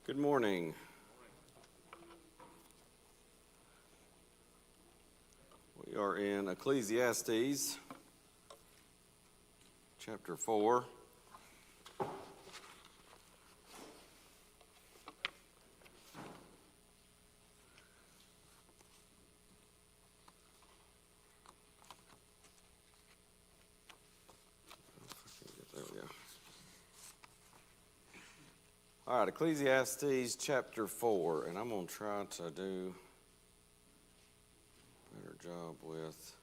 Good morning. We are in Ecclesiastes, chapter 4. There we go. All right, Ecclesiastes chapter 4, and I'm going to try to do a better job with.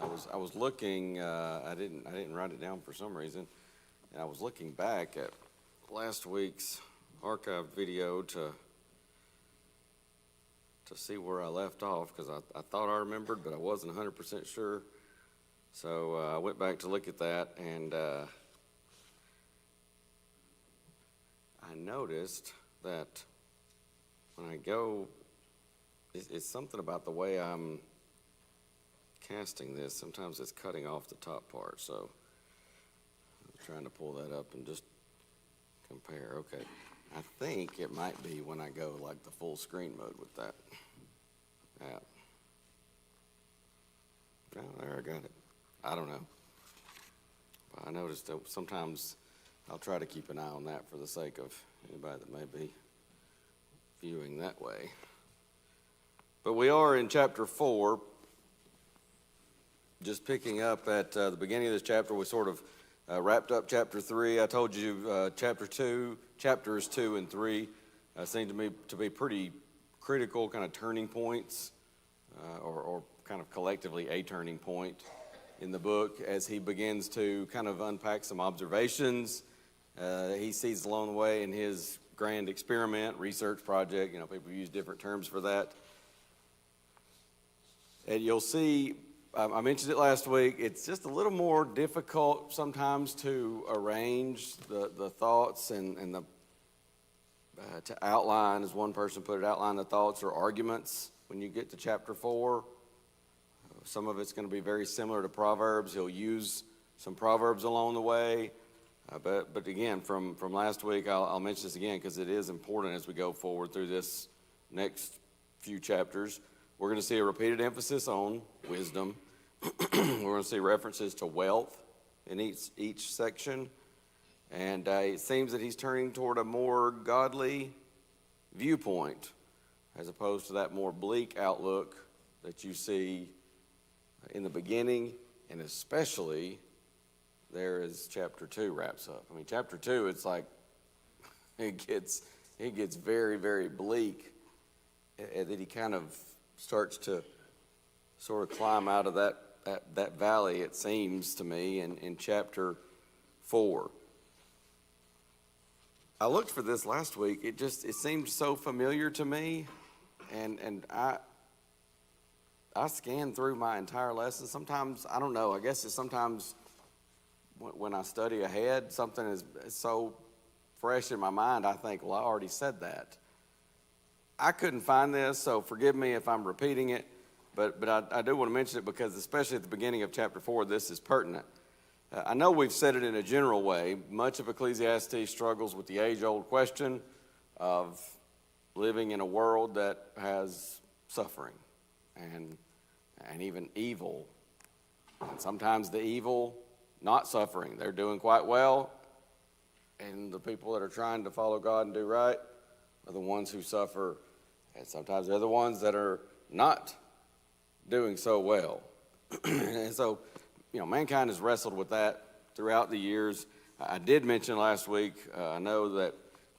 I was looking. I didn't write it down for some reason, and I was looking back at last week's archived video to see where I left off because I thought I remembered, but I wasn't 100% sure. So I went back to look at that, and I noticed that when I go, it's something about the way I'm casting this. Sometimes it's cutting off the top part, so I'm trying to pull that up and just compare. Okay, I think it might be when I go like the full screen mode with that app. Oh, there, I got it. I don't know. But I noticed that sometimes I'll try to keep an eye on that for the sake of anybody that may be viewing that way. But we are in chapter 4, just picking up at the beginning of this chapter. We sort of wrapped up chapter 3. I told you chapters 2 and 3 seem to me to be pretty critical kind of turning points, or kind of collectively a turning point in the book as he begins to kind of unpack some observations he sees along the way in his grand experiment, research project. You know, people use different terms for that. And you'll see, I mentioned it last week, it's just a little more difficult sometimes to arrange the thoughts and the to outline, as one person put it, outline the thoughts or arguments when you get to chapter 4. Some of it's going to be very similar to Proverbs. He'll use some Proverbs along the way. But again, from last week, I'll mention this again because it is important as we go forward through this next few chapters. We're going to see a repeated emphasis on wisdom. We're going to see references to wealth in each section. And it seems that he's turning toward a more godly viewpoint as opposed to that more bleak outlook that you see in the beginning, and especially there as chapter 2 wraps up. I mean, chapter 2, it's like it gets very, very bleak, and then he kind of starts to sort of climb out of that valley, it seems to me, in chapter 4. I looked for this last week. It seemed so familiar to me, and I scanned through my entire lesson. Sometimes, I don't know, I guess it's sometimes when I study ahead, something is so fresh in my mind, I think, well, I already said that. I couldn't find this, so forgive me if I'm repeating it, but I do want to mention it because especially at the beginning of chapter 4, this is pertinent. I know we've said it in a general way. Much of Ecclesiastes struggles with the age-old question of living in a world that has suffering and even evil. And sometimes the evil, not suffering. They're doing quite well, and the people that are trying to follow God and do right are the ones who suffer, and sometimes they're the ones that are not doing so well. And so, you know, mankind has wrestled with that throughout the years. I did mention last week, I know that,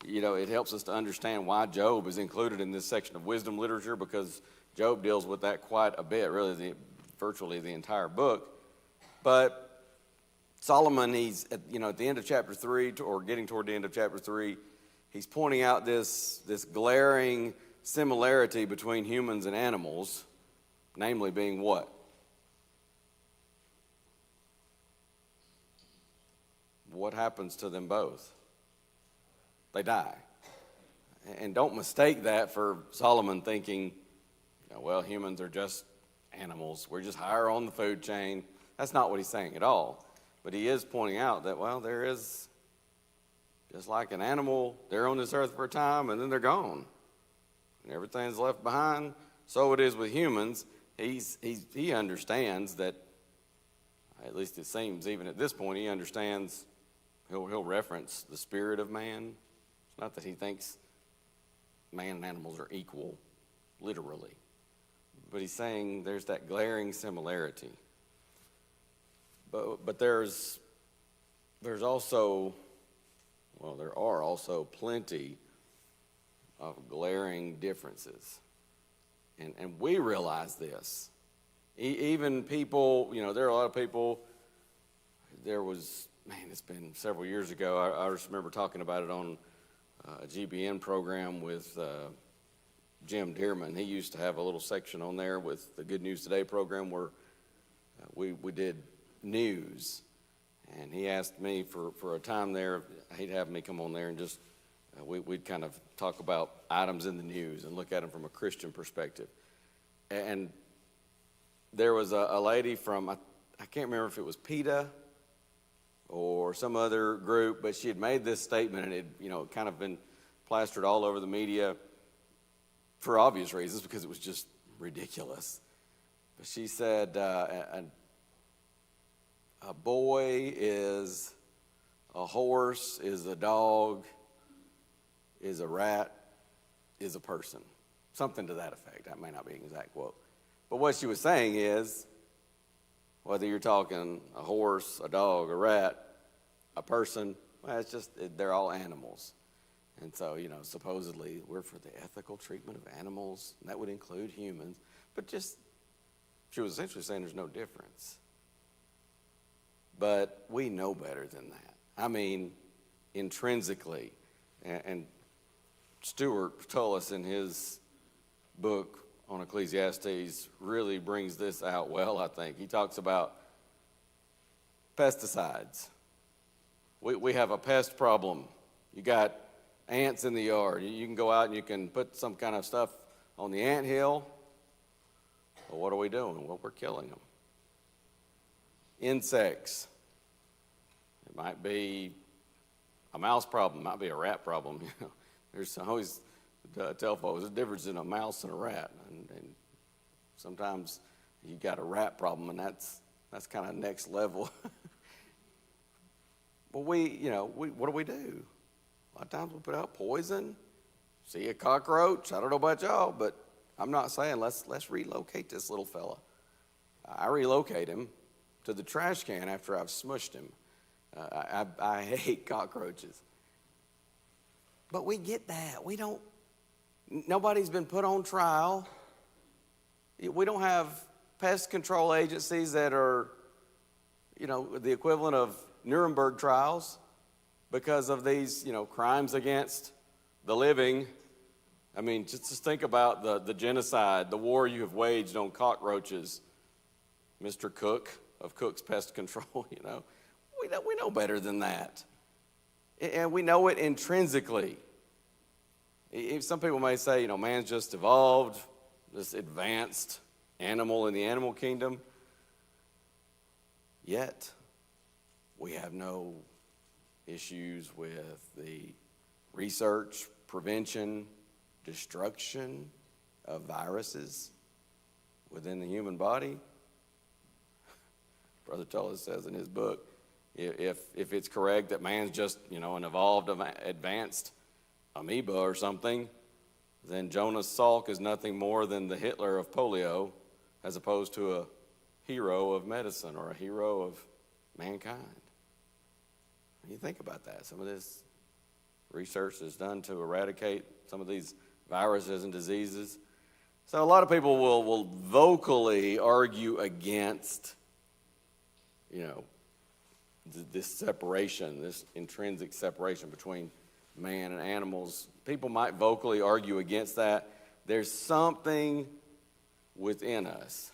you know, it helps us to understand why Job is included in this section of wisdom literature, because Job deals with that quite a bit, really, virtually the entire book. But Solomon, he's at the end of chapter 3, or getting toward the end of chapter 3, he's pointing out this glaring similarity between humans and animals, namely being what? What happens to them both? They die. And don't mistake that for Solomon thinking, well, humans are just animals. We're just higher on the food chain. That's not what he's saying at all. But he is pointing out that, well, there is Just like an animal, they're on this earth for a time and then they're gone. And everything's left behind. So it is with humans. He understands that, at least it seems, even at this point, he understands, he'll reference the spirit of man. It's not that he thinks man and animals are equal, literally. But he's saying there's that glaring similarity. But there's also, well, there are also plenty of glaring differences. And we realize this. Even people, there are a lot of people, it's been several years ago, I just remember talking about it on a GBN program with Jim Dearman. He used to have a little section on there with the Good News Today program where we did news. And he asked me for a time there, he'd have me come on there and just, we'd kind of talk about items in the news and look at them from a Christian perspective. And there was a lady from, I can't remember if it was PETA or some other group, but she had made this statement, and it kind of been plastered all over the media for obvious reasons because it was just ridiculous. But she said, a boy is a horse, is a dog, is a rat, is a person. Something to that effect. That may not be an exact quote. But what she was saying is, whether you're talking a horse, a dog, a rat, a person, well, it's just, they're all animals. And so, supposedly we're for the ethical treatment of animals, and that would include humans. But she was essentially saying there's no difference. But we know better than that. I mean, intrinsically. And Stuart Tullis in his book on Ecclesiastes really brings this out well, I think. He talks about pesticides. We have a pest problem. You got ants in the yard. You can go out and you can put some kind of stuff on the anthill. Well, what are we doing? Well, we're killing them. Insects. It might be a mouse problem. It might be a rat problem. There's always tell folks there's a difference in a mouse and a rat, and sometimes you got a rat problem, and that's kind of next level. But what do we do? A lot of times we put out poison. See a cockroach. I don't know about y'all, but I'm not saying let's relocate this little fella. I relocate him to the trash can after I've smushed him. I hate cockroaches. But we get that. Nobody's been put on trial. We don't have pest control agencies that are, the equivalent of Nuremberg trials because of these, crimes against the living. I mean, just think about the genocide, the war you have waged on cockroaches, Mr. Cook of Cook's Pest Control, We know better than that. And we know it intrinsically. Some people may say, man's just evolved, this advanced animal in the animal kingdom. Yet, we have no issues with the research, prevention, destruction of viruses within the human body. Brother Tullis says in his book, if it's correct that man's just, an evolved, advanced amoeba or something, then Jonas Salk is nothing more than the Hitler of polio as opposed to a hero of medicine or a hero of mankind. When you think about that, some of this research is done to eradicate some of these viruses and diseases. So a lot of people will vocally argue against, this separation, this intrinsic separation between man and animals. People might vocally argue against that. There's something within us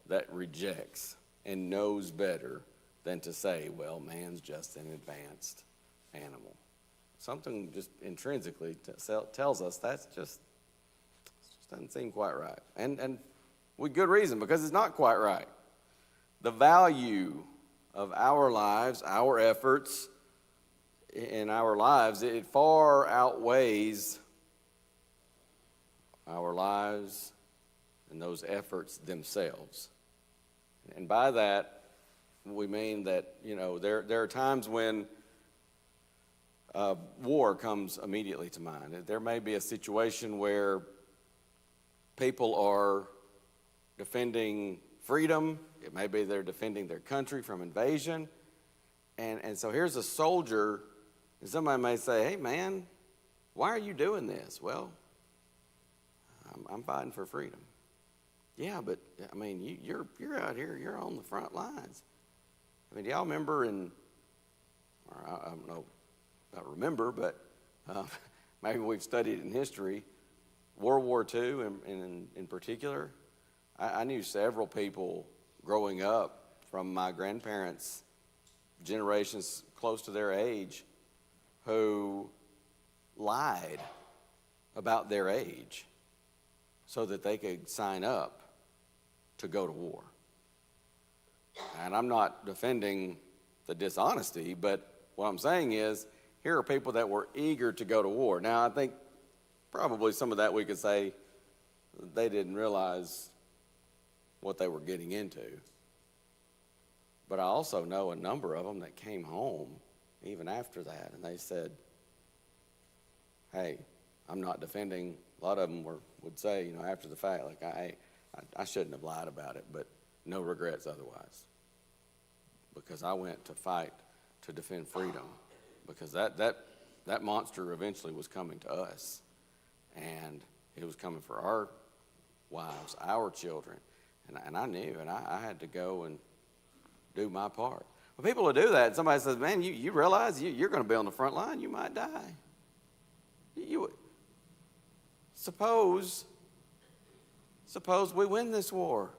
that rejects and knows better than to say, well, man's just an advanced animal. Something just intrinsically tells us that just doesn't seem quite right. And with good reason, because it's not quite right. The value of our lives, our efforts, in our lives, it far outweighs our lives and those efforts themselves. And by that, we mean that, there are times when war comes immediately to mind. There may be a situation where people are defending freedom. It may be they're defending their country from invasion. And so here's a soldier, and somebody may say, hey, man, why are you doing this? Well, I'm fighting for freedom. Yeah, but, I mean, you're out here, you're on the front lines. I mean, do y'all remember I don't know about remember, but maybe we've studied in history, World War II in particular. I knew several people growing up from my grandparents' generations close to their age who lied about their age so that they could sign up to go to war. And I'm not defending the dishonesty, but what I'm saying is here are people that were eager to go to war. Now, I think probably some of that we could say they didn't realize what they were getting into. But I also know a number of them that came home even after that, and they said, hey, I'm not defending. A lot of them would say, after the fact, like, I shouldn't have lied about it, but no regrets otherwise. Because I went to fight to defend freedom. Because that monster eventually was coming to us. And it was coming for our wives, our children. And I knew, and I had to go and do my part. When people will do that, somebody says, man, you realize you're going to be on the front line, you might die. Suppose we win this war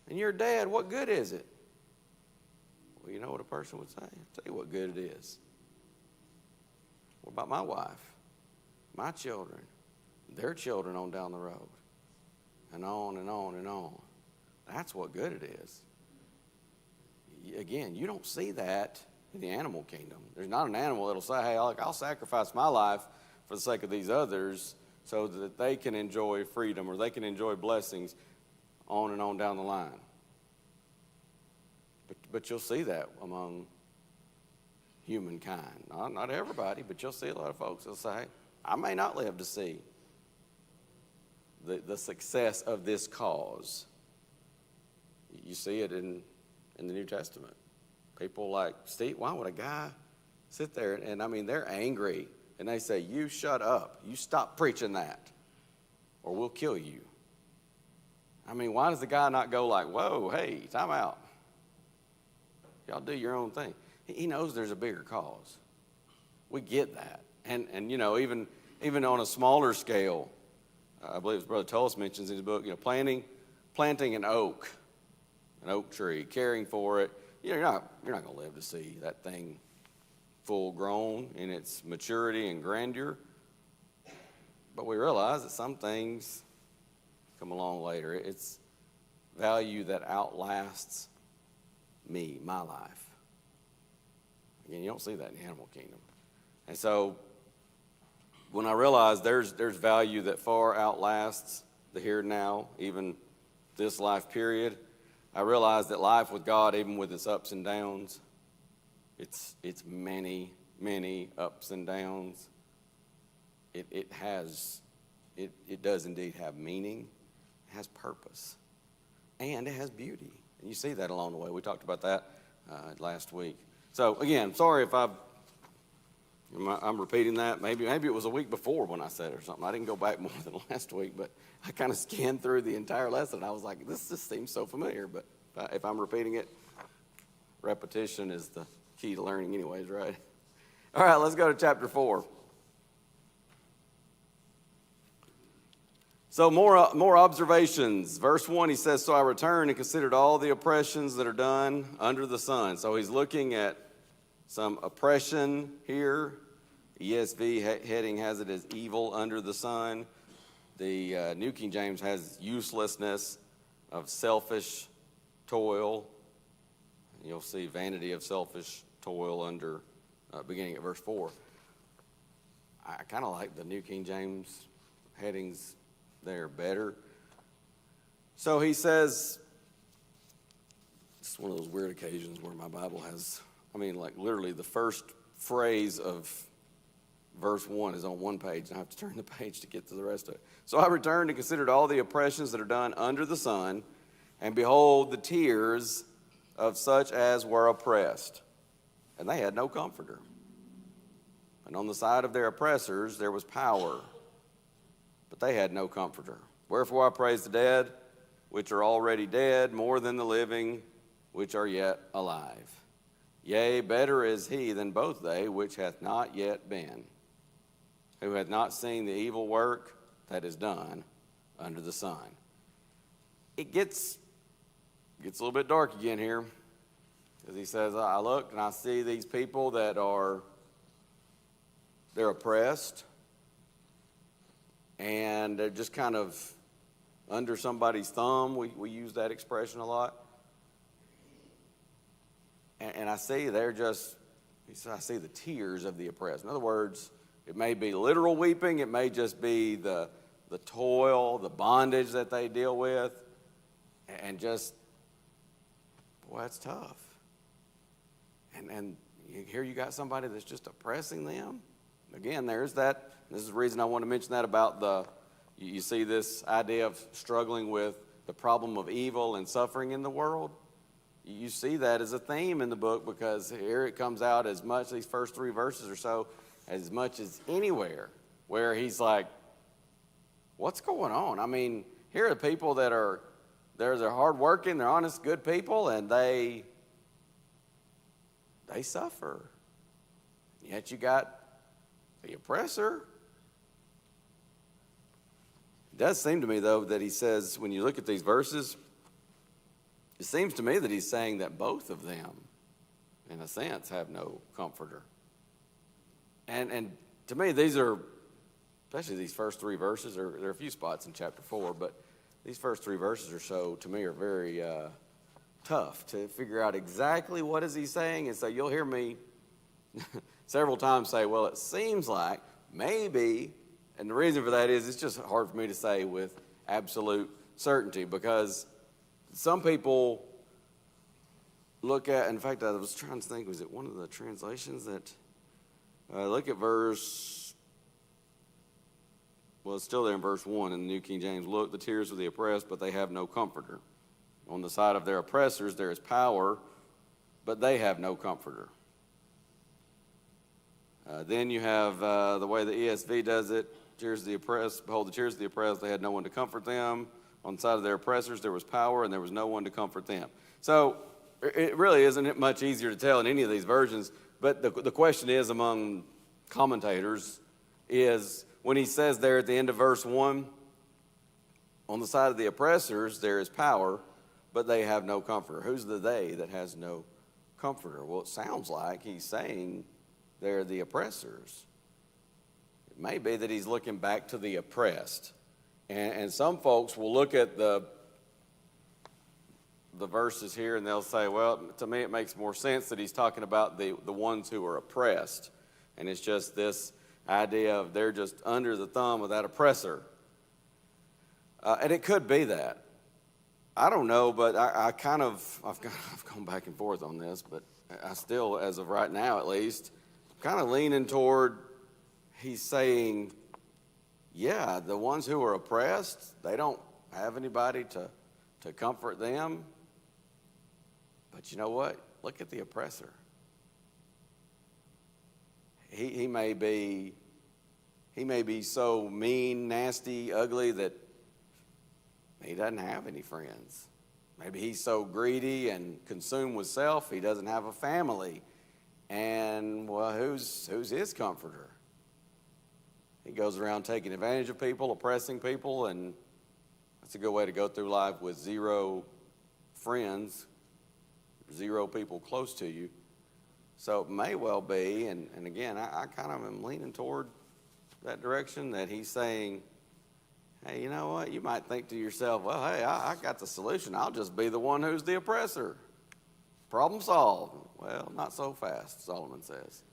and you're dead, what good is it? Well, you know what a person would say? I'll tell you what good it is. What about my wife, my children, their children on down the road, and on and on and on? That's what good it is. Again, you don't see that in the animal kingdom. There's not an animal that'll say, hey, I'll sacrifice my life for the sake of these others so that they can enjoy freedom or they can enjoy blessings on and on down the line. But you'll see that among humankind. Not everybody, but you'll see a lot of folks that'll say, I may not live to see the success of this cause. You see it in the New Testament. People like, Steve, why would a guy sit there and I mean, they're angry and they say, you shut up. You stop preaching that or we'll kill you. I mean, why does the guy not go like, whoa, hey, time out. Y'all do your own thing. He knows there's a bigger cause. We get that. And even on a smaller scale, I believe as Brother Tullis mentions in his book, planting an oak tree, caring for it. You're not going to live to see that thing full grown in its maturity and grandeur. But we realize that some things come along later. It's value that outlasts me, my life. Again, you don't see that in the animal kingdom. And so when I realize there's value that far outlasts the here and now, even this life period, I realize that life with God, even with its ups and downs, it's many, many ups and downs. It does indeed have meaning, it has purpose, and it has beauty. And you see that along the way. We talked about that last week. So again, sorry if I'm repeating that. Maybe it was a week before when I said it or something. I didn't go back more than last week, but I kind of scanned through the entire lesson. And I was like, this just seems so familiar. But if I'm repeating it, repetition is the key to learning anyways, right? All right, let's go to chapter 4. So more observations. Verse 1, he says, so I returned and considered all the oppressions that are done under the sun. So he's looking at some oppression here. ESV heading has it as evil under the sun. The New King James has uselessness of selfish toil. You'll see vanity of selfish toil under beginning at verse 4. I kind of like the New King James headings there better. So he says, it's one of those weird occasions where my Bible has, like literally the first phrase of verse 1 is on one page, and I have to turn the page to get to the rest of it. So I returned and considered all the oppressions that are done under the sun, and behold, the tears of such as were oppressed, and they had no comforter. And on the side of their oppressors there was power, but they had no comforter. Wherefore I praise the dead, which are already dead, more than the living, which are yet alive. Yea, better is he than both they, which hath not yet been, who hath not seen the evil work that is done under the sun. It gets a little bit dark again here, because he says, I look and I see these people that they're oppressed, and they're just kind of under somebody's thumb. We use that expression a lot. And I see I see the tears of the oppressed. In other words, it may be literal weeping. It may just be the toil, the bondage that they deal with. And just, boy, that's tough. And here you got somebody that's just oppressing them. Again, there's that. This is the reason I want to mention that about you see this idea of struggling with the problem of evil and suffering in the world. You see that as a theme in the book, because here it comes out as much, these first 3 verses or so, as much as anywhere, where he's like, what's going on? Here are people that they're hardworking, they're honest, good people, and they suffer. Yet you got the oppressor. It does seem to me, though, that he says, when you look at these verses, it seems to me that he's saying that both of them, in a sense, have no comforter. And to me, these are, especially these first 3 verses, there are a few spots in chapter 4, but these first 3 verses or so, to me, are very tough to figure out exactly what is he saying. And so you'll hear me several times say, well, it seems like maybe, and the reason for that is it's just hard for me to say with absolute certainty, because some people look at, in fact, I was trying to think, was it one of the translations that, look at verse, well, it's still there in verse 1 in the New King James. Look, the tears of the oppressed, but they have no comforter. On the side of their oppressors there is power, but they have no comforter. Then you have the way the ESV does it, tears of the oppressed, behold, the tears of the oppressed, they had no one to comfort them. On the side of their oppressors there was power, and there was no one to comfort them. So it really isn't much easier to tell in any of these versions, but the question is among commentators is, when he says there at the end of verse 1, on the side of the oppressors there is power, but they have no comforter. Who's the they that has no comforter? Well, it sounds like he's saying they're the oppressors. It may be that he's looking back to the oppressed. And some folks will look at the verses here and they'll say, well, to me it makes more sense that he's talking about the ones who are oppressed. And it's just this idea of they're just under the thumb of that oppressor. And it could be that. I don't know, but I've gone back and forth on this, but I still, as of right now at least, kind of leaning toward he's saying, yeah, the ones who are oppressed, they don't have anybody to comfort them. But you know what? Look at the oppressor. He may be so mean, nasty, ugly that he doesn't have any friends. Maybe he's so greedy and consumed with self, he doesn't have a family. And, well, who's his comforter? He goes around taking advantage of people, oppressing people, and that's a good way to go through life with 0 friends, 0 people close to you. So it may well be, and again, I kind of am leaning toward that direction, that he's saying, hey, you know what? You might think to yourself, well, hey, I got the solution. I'll just be the one who's the oppressor. Problem solved. Well, not so fast, Solomon says.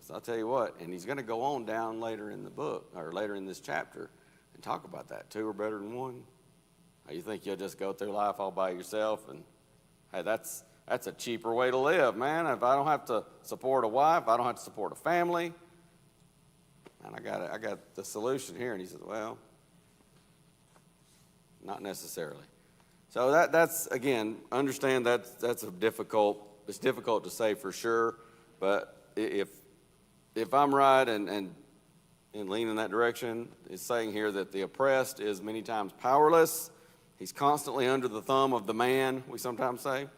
Because I'll tell you what, and he's going to go on down later in the book, or later in this chapter, and talk about that. Two are better than one. You think you'll just go through life all by yourself, and hey, that's a cheaper way to live, man. If I don't have to support a wife, I don't have to support a family, and I got the solution here. And he says, well, not necessarily. So that's again, understand that's it's difficult to say for sure, but if I'm right and lean in that direction, it's saying here that the oppressed is many times powerless. He's constantly under the thumb of the man, we sometimes say.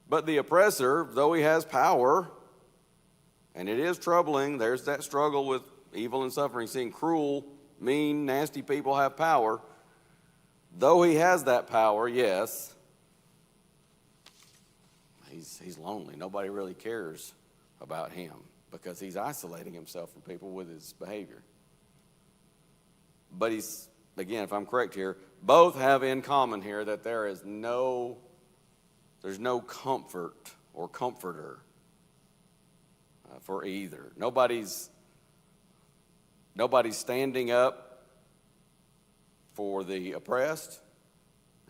But the oppressor, though he has power, and it is troubling, there's that struggle with evil and suffering, seeing cruel, mean, nasty people have power. Though he has that power, yes, he's lonely. Nobody really cares about him because he's isolating himself from people with his behavior. But he's, again, if I'm correct here, both have in common here that there's no comfort or comforter for either. Nobody's standing up for the oppressed.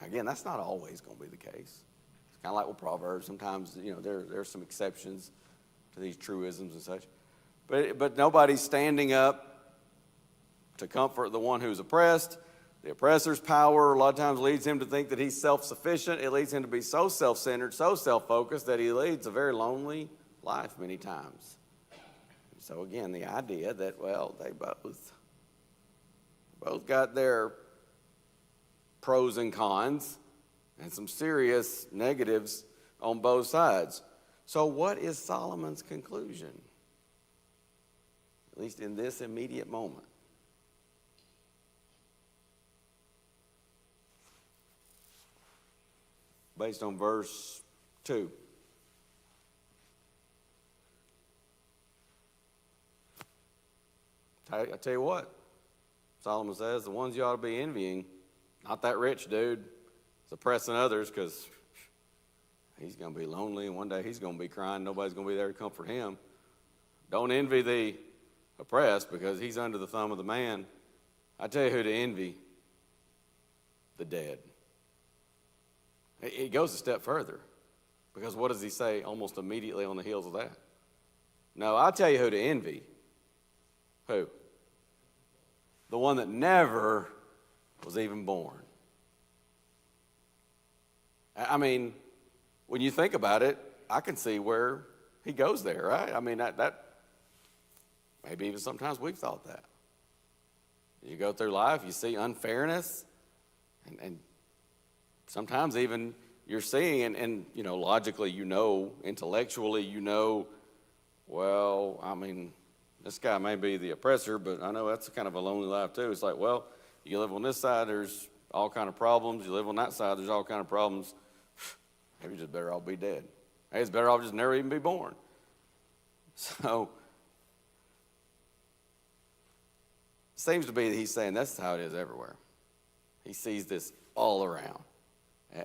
Again, that's not always going to be the case. It's kind of like with Proverbs. Sometimes, there are some exceptions to these truisms and such. But nobody's standing up to comfort the one who's oppressed. The oppressor's power a lot of times leads him to think that he's self-sufficient. It leads him to be so self-centered, so self-focused that he leads a very lonely life many times. So again, the idea that, well, they both got their pros and cons and some serious negatives on both sides. So what is Solomon's conclusion? At least in this immediate moment. Based on verse 2. I tell you what, Solomon says, the ones you ought to be envying, not that rich dude, is oppressing others because he's going to be lonely and one day he's going to be crying. Nobody's going to be there to comfort him. Don't envy the oppressed because he's under the thumb of the man. I tell you who to envy, the dead. It goes a step further because what does he say almost immediately on the heels of that? No, I'll tell you who to envy. Who? The one that never was even born. I mean, when you think about it, I can see where he goes there, right? I mean, that maybe even sometimes we've thought that. You go through life, you see unfairness, and sometimes even you're seeing, and logically, intellectually, well, I mean, this guy may be the oppressor, but I know that's kind of a lonely life too. It's like, well, you live on this side, there's all kind of problems. You live on that side, there's all kind of problems. Maybe you're just better off be dead. Hey, it's better off just never even be born. So, it seems to be that he's saying that's how it is everywhere. He sees this all around.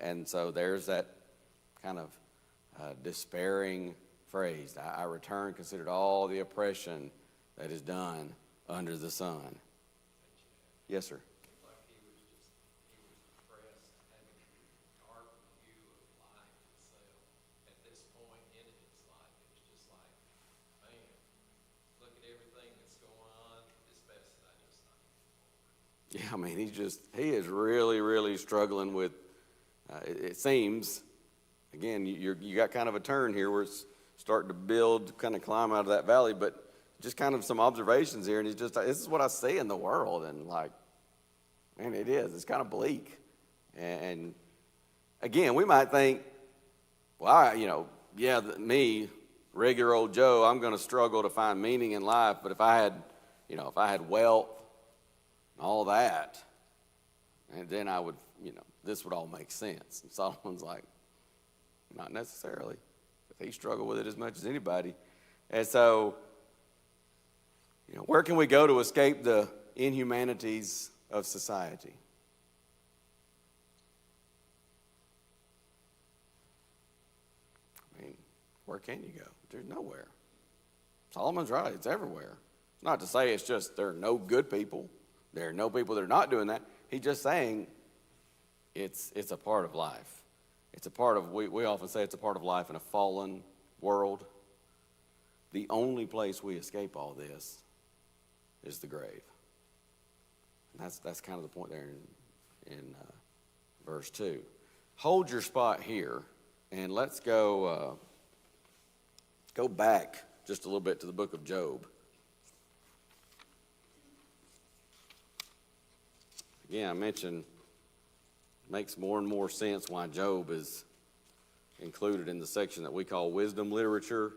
And so there's that kind of despairing phrase, I return, considered all the oppression that is done under the sun. Yes, sir. Like he was depressed, having a dark view of life itself. At this point in his life, it was just like, man, look at everything that's going on. It's best that I just not move forward. Yeah, I mean, he is really, really struggling with, it seems, again, you got kind of a turn here where it's starting to build, kind of climb out of that valley, but just kind of some observations here, and he's just, this is what I see in the world, and like, man, it is. It's kind of bleak. And again, we might think, well, me, regular old Joe, I'm going to struggle to find meaning in life, but if I had wealth and all that, and then I would, this would all make sense. And Solomon's like, not necessarily. He struggled with it as much as anybody. And so, where can we go to escape the inhumanities of society? I mean, where can you go? There's nowhere. Solomon's right. It's everywhere. It's not to say it's just there are no good people. There are no people that are not doing that. He's just saying it's a part of life. It's a part of, we often say it's a part of life in a fallen world. The only place we escape all this is the grave. And that's kind of the point there in verse 2. Hold your spot here, and let's go back just a little bit to the book of Job. Again, I mentioned it makes more and more sense why Job is included in the section that we call wisdom literature.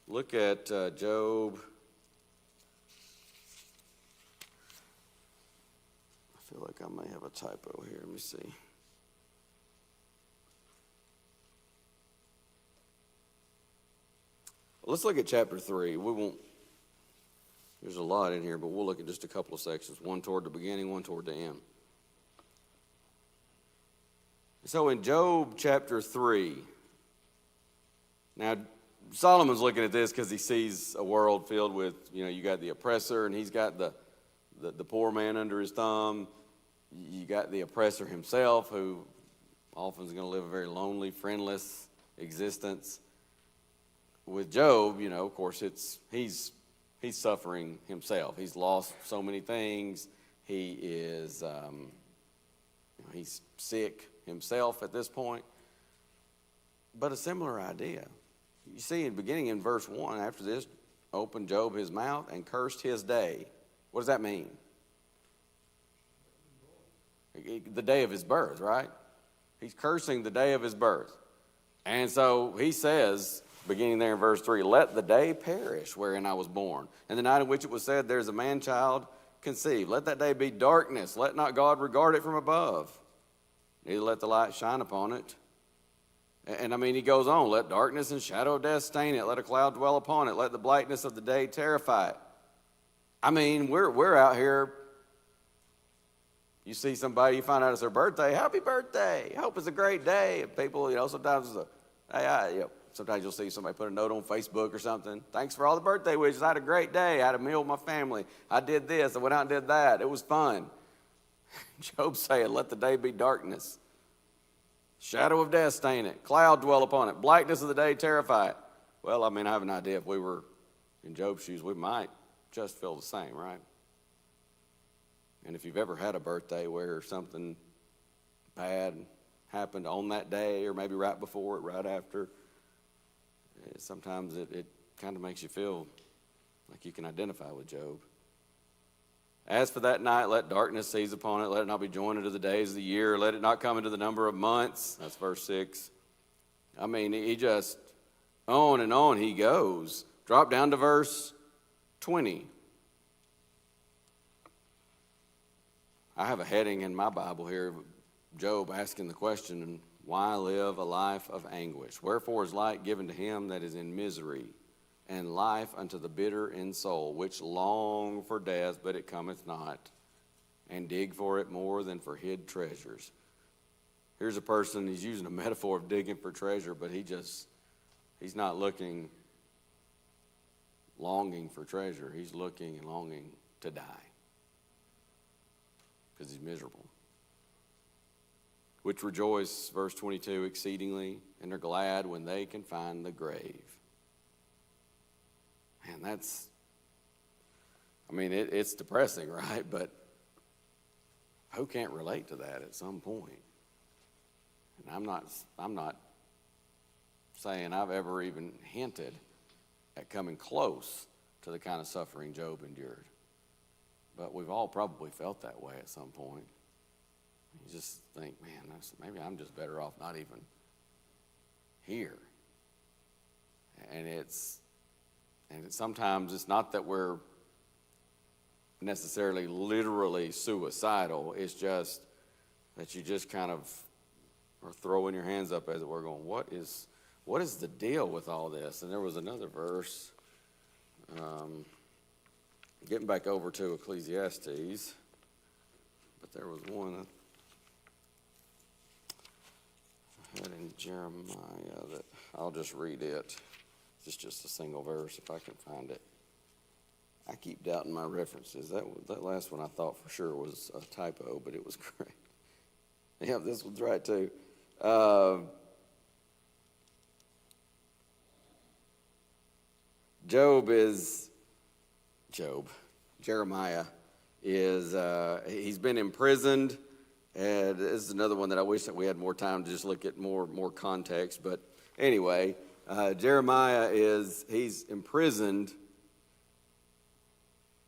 Look at Job. I feel like I may have a typo here. Let me see. Let's look at chapter 3. We won't, there's a lot in here, but we'll look at just a couple of sections, one toward the beginning, one toward the end. So in Job chapter 3, now Solomon's looking at this because he sees a world filled with, you got the oppressor, and he's got the poor man under his thumb. You got the oppressor himself, who often is going to live a very lonely, friendless existence. With Job, of course, he's suffering himself. He's lost so many things. He is he's sick himself at this point. But a similar idea. You see, beginning in verse 1, after this, opened Job his mouth and cursed his day. What does that mean? The day of his birth, right? He's cursing the day of his birth. And so he says, beginning there in verse 3, let the day perish wherein I was born, and the night in which it was said, there's a man-child conceived. Let that day be darkness. Let not God regard it from above. Neither let the light shine upon it. And he goes on, let darkness and shadow of death stain it. Let a cloud dwell upon it. Let the blackness of the day terrify it. We're out here. You see somebody, you find out it's their birthday. Happy birthday. I hope it's a great day. And people, sometimes it's sometimes you'll see somebody put a note on Facebook or something. Thanks for all the birthday wishes. I had a great day. I had a meal with my family. I did this. I went out and did that. It was fun. Job saying, let the day be darkness. Shadow of death stain it. Cloud dwell upon it. Blackness of the day terrify it. Well, I have an idea. If we were in Job's shoes, we might just feel the same, right? And if you've ever had a birthday where something bad happened on that day, or maybe right before it, right after, sometimes it kind of makes you feel like you can identify with Job. As for that night, let darkness seize upon it. Let it not be joined unto the days of the year. Let it not come into the number of months. That's verse 6. He just, on and on he goes. Drop down to verse 20. I have a heading in my Bible here, Job asking the question, why live a life of anguish? Wherefore is light given to him that is in misery, and life unto the bitter in soul, which long for death, but it cometh not, and dig for it more than for hid treasures. Here's a person, he's using a metaphor of digging for treasure, but he's not longing for treasure. He's looking and longing to die because he's miserable. Which rejoice, verse 22, exceedingly, and are glad when they can find the grave. And that's, it's depressing, right? But who can't relate to that at some point? And I'm not saying I've ever even hinted at coming close to the kind of suffering Job endured. But we've all probably felt that way at some point. You just think, man, maybe I'm just better off not even here. And sometimes it's not that we're necessarily literally suicidal. It's just that you just kind of are throwing your hands up, as it were, going, what is the deal with all this? And there was another verse, getting back over to Ecclesiastes, but there was one I had in Jeremiah that I'll just read it. It's just a single verse if I can find it. I keep doubting my references. That last one I thought for sure was a typo, but it was correct. Yeah, this one's right too. Jeremiah is, he's been imprisoned, and this is another one that I wish that we had more time to just look at more context. But anyway, Jeremiah he's imprisoned,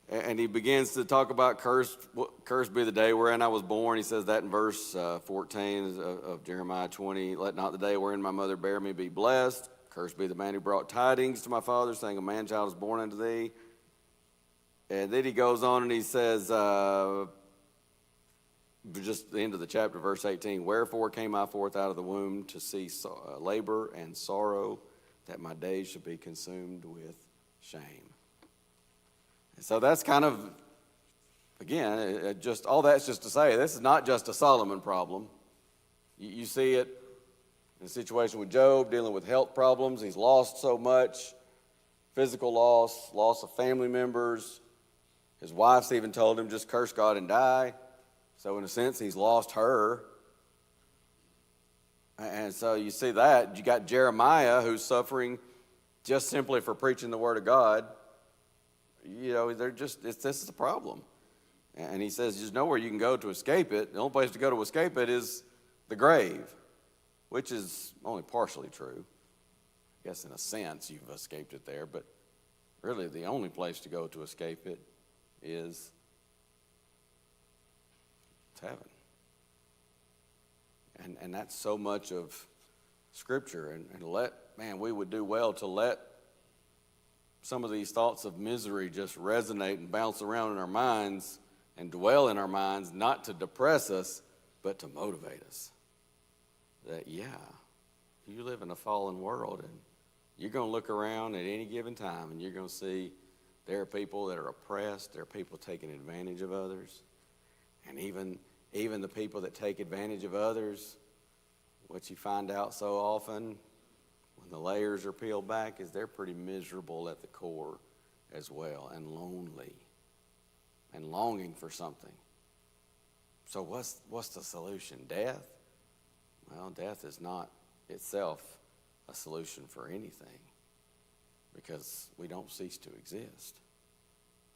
and he begins to talk about cursed be the day wherein I was born. He says that in verse 14 of Jeremiah 20. Let not the day wherein my mother bare me be blessed. Cursed be the man who brought tidings to my father, saying, a man-child is born unto thee. And then he goes on and he says, just the end of the chapter, verse 18, wherefore came I forth out of the womb to see labor and sorrow, that my days should be consumed with shame. And so that's kind of, again, just all that's just to say, this is not just a Solomon problem. You see it in a situation with Job, dealing with health problems. He's lost so much, physical loss of family members. His wife's even told him, just curse God and die. So in a sense, he's lost her. And so you see that. You got Jeremiah, who's suffering just simply for preaching the word of God. You know, this is a problem. And he says, there's nowhere you can go to escape it. The only place to go to escape it is the grave, which is only partially true. I guess in a sense you've escaped it there, but really the only place to go to escape it is heaven. And that's so much of Scripture. And we would do well to let some of these thoughts of misery just resonate and bounce around in our minds and dwell in our minds, not to depress us, but to motivate us. That, yeah, you live in a fallen world, and you're going to look around at any given time, and you're going to see there are people that are oppressed, there are people taking advantage of others, and even the people that take advantage of others, what you find out so often when the layers are peeled back is they're pretty miserable at the core as well, and lonely and longing for something. So what's the solution? Death? Well, death is not itself a solution for anything, because we don't cease to exist.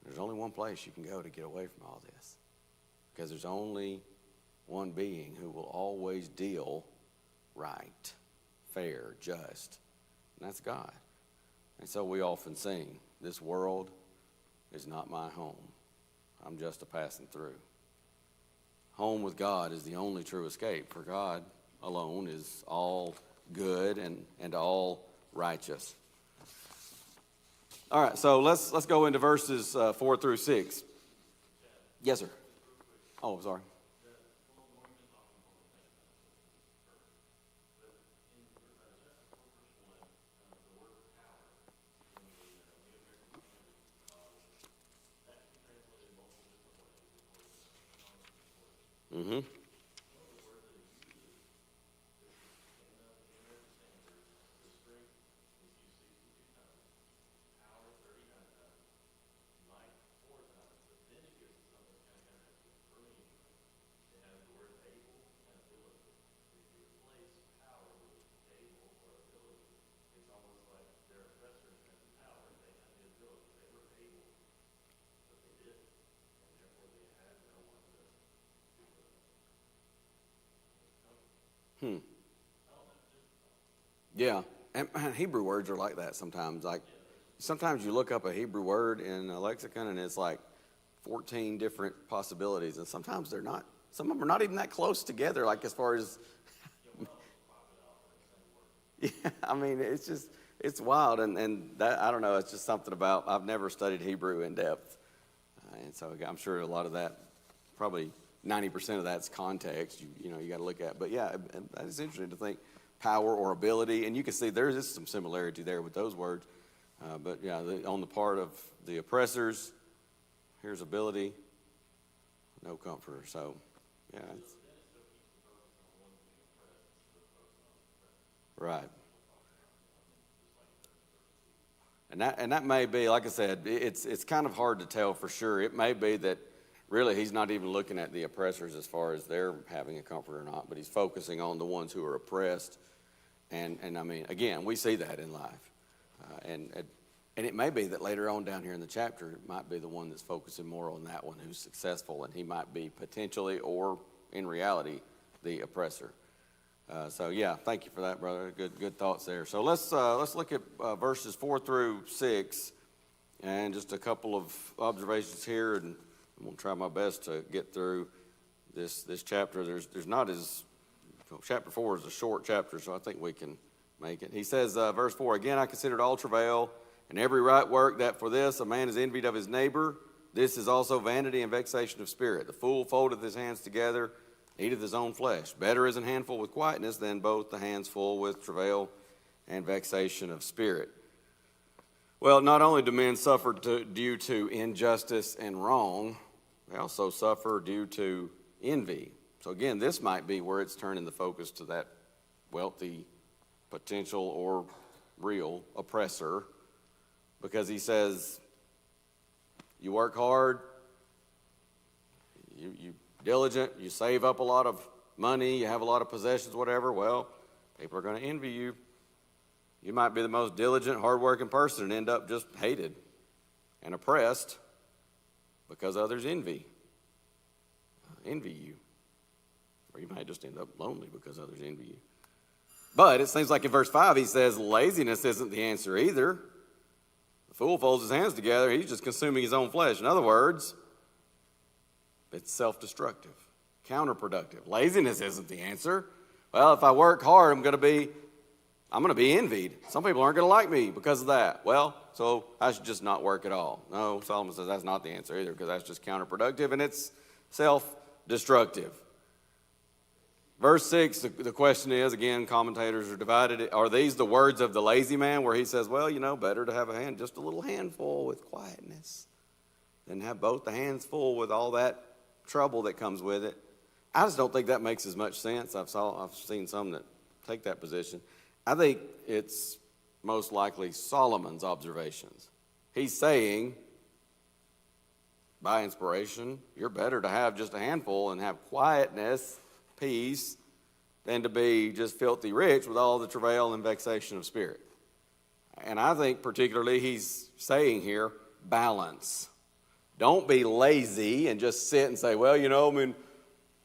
There's only one place you can go to get away from all this, because there's only one being who will always deal right, fair, just, and that's God. And so we often sing, this world is not my home. I'm just a passing through. Home with God is the only true escape, for God alone is all good and all righteous. All right, so let's go into verses 4 through 6. Yes, sir. Oh, sorry. Mm-hmm. Yeah, and Hebrew words are like that sometimes. Like, sometimes you look up a Hebrew word in a lexicon and it's like 14 different possibilities, and sometimes they're not. Some of them are not even that close together, like as far as, yeah, I mean, it's wild, and that, I don't know, it's just something about, I've never studied Hebrew in depth, and so I'm sure a lot of that, probably 90% of that's context, you know, you got to look at. But yeah, and that is interesting to think, power or ability, and you can see there is some similarity there with those words. But yeah, on the part of the oppressors, here's ability, no comforter. So yeah, right. And that may be, like I said, it's kind of hard to tell for sure. It may be that really he's not even looking at the oppressors as far as they're having a comfort or not, but he's focusing on the ones who are oppressed. And I mean, again, we see that in life. And it may be that later on down here in the chapter, it might be the one that's focusing more on that one who's successful, and he might be potentially or in reality the oppressor. So yeah, thank you for that, brother. Good thoughts there. So let's look at verses 4 through 6, and just a couple of observations here, and I'm gonna try my best to get through this chapter. There's not as chapter 4 is a short chapter, so I think we can make it. He says, verse 4, again, I considered all travail and every right work, that for this a man is envied of his neighbor. This is also vanity and vexation of spirit. The fool foldeth his hands together, eateth his own flesh. Better is an handful with quietness than both the hands full with travail and vexation of spirit. Well, not only do men suffer due to injustice and wrong, they also suffer due to envy. So again, this might be where it's turning the focus to that wealthy potential or real oppressor, because he says, you work hard, you diligent, you save up a lot of money, you have a lot of possessions, whatever. Well, people are going to envy you. You might be the most diligent, hardworking person and end up just hated and oppressed because others envy you. Or you might just end up lonely because others envy you. But it seems like in verse 5 he says laziness isn't the answer either. The fool folds his hands together, he's just consuming his own flesh. In other words, it's self-destructive, counterproductive. Laziness isn't the answer. Well, if I work hard, I'm going to be envied. Some people aren't going to like me because of that. Well, so I should just not work at all. No, Solomon says that's not the answer either, because that's just counterproductive and it's self-destructive. Verse 6, the question is, again, commentators are divided. Are these the words of the lazy man where he says, well, better to have just a little handful with quietness than have both the hands full with all that trouble that comes with it? I just don't think that makes as much sense. I've seen some that take that position. I think it's most likely Solomon's observations. He's saying, by inspiration, you're better to have just a handful and have quietness, peace, than to be just filthy rich with all the travail and vexation of spirit. And I think particularly he's saying here, balance. Don't be lazy and just sit and say, well,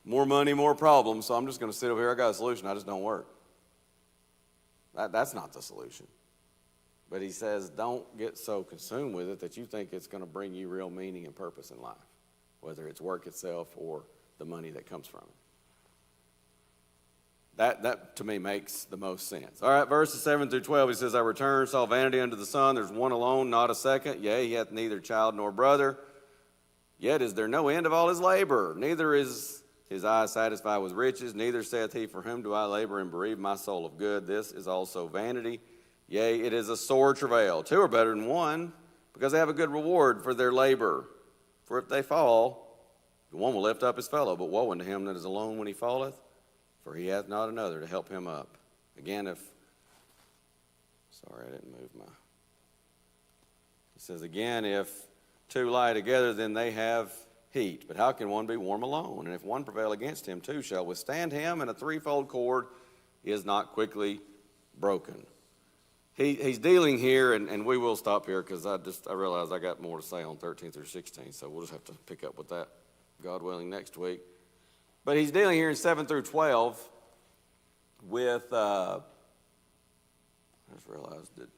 more money, more problems, so I'm just going to sit over here. I got a solution. I just don't work. That's not the solution. But he says, don't get so consumed with it that you think it's going to bring you real meaning and purpose in life, whether it's work itself or the money that comes from it. That to me makes the most sense. All right, verses 7 through 12, he says, I returned, saw vanity under the sun. There's one alone, not a second. Yea, he hath neither child nor brother. Yet is there no end of all his labor. Neither is his eye satisfied with riches. Neither saith he, for whom do I labor and bereave my soul of good? This is also vanity. Yea, it is a sore travail. Two are better than one, because they have a good reward for their labor. For if they fall, the one will lift up his fellow. But woe unto him that is alone when he falleth, for he hath not another to help him up. Again, sorry, I didn't move my. He says, again, if two lie together, then they have heat. But how can one be warm alone? And if one prevail against him, two shall withstand him, and a threefold cord is not quickly broken. He's dealing here, and we will stop here because I realize I got more to say on 13 through 16, so we'll just have to pick up with that, God willing, next week. But he's dealing here in 7 through 12 with, I just realized that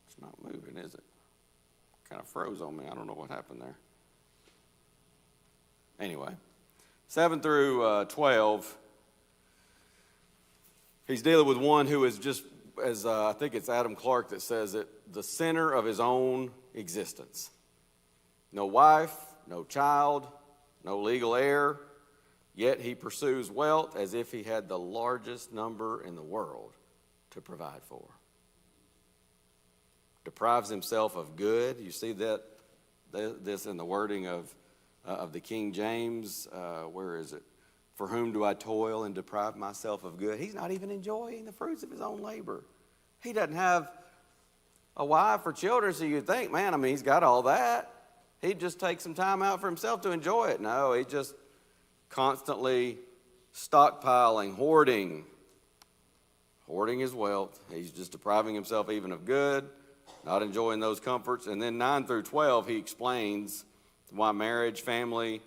it's not moving, is it? Kind of froze on me. I don't know what happened there. Anyway, 7 through 12, he's dealing with one who is just, as I think it's Adam Clark that says it, the center of his own existence. No wife, no child, no legal heir, yet he pursues wealth as if he had the largest number in the world to provide for. Deprives himself of good. You see this in the wording of the King James. Where is it? For whom do I toil and deprive myself of good? He's not even enjoying the fruits of his own labor. He doesn't have a wife or children, so you'd think, man, I mean, he's got all that. He'd just take some time out for himself to enjoy it. No, he's just constantly stockpiling, hoarding his wealth. He's just depriving himself even of good, not enjoying those comforts. And then 9 through 12, he explains why marriage, family,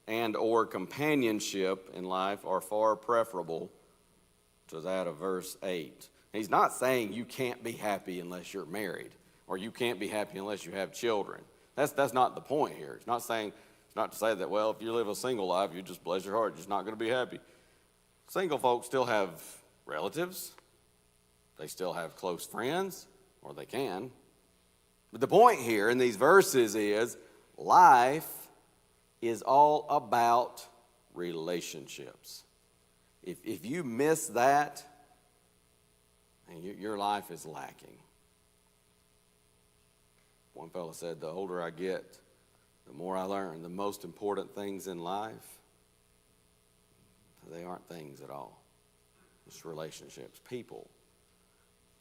and or companionship in life are far preferable to that of verse 8. He's not saying you can't be happy unless you're married, or you can't be happy unless you have children. That's not the point here. It's not to say that, well, if you live a single life, you just bless your heart, you're just not going to be happy. Single folks still have relatives. They still have close friends, or they can. But the point here in these verses is life is all about relationships. If you miss that, your life is lacking. One fellow said, the older I get, the more I learn. The most important things in life, they aren't things at all. It's relationships, people.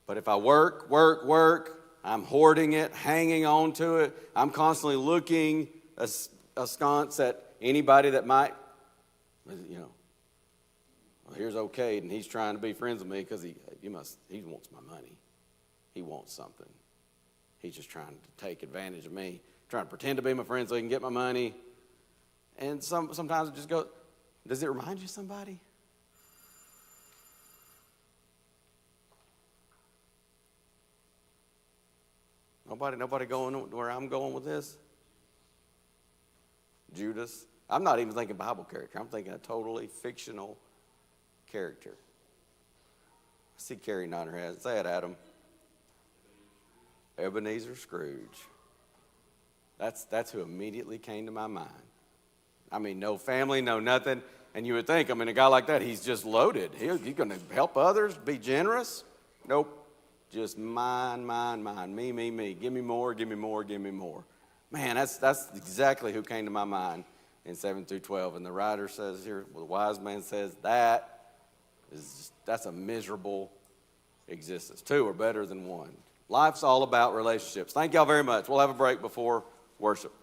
But if I work, I'm hoarding it, hanging on to it. I'm constantly looking askance at anybody that might, well, here's okay, and he's trying to be friends with me because he wants my money. He wants something. He's just trying to take advantage of me, trying to pretend to be my friend so he can get my money. And sometimes it just goes, does it remind you of somebody? Nobody going where I'm going with this? Judas. I'm not even thinking Bible character. I'm thinking a totally fictional character. I see Carrie nodding her head. Say it, Adam. Ebenezer Scrooge. That's who immediately came to my mind. I mean, no family, no nothing. And you would think, I mean, a guy like that, he's just loaded. He's going to help others, be generous. Nope. Just mine, me. Give me more. Man, that's exactly who came to my mind in 7 through 12. And the writer says here, well, the wise man says that's a miserable existence. Two are better than one. Life's all about relationships. Thank y'all very much. We'll have a break before worship.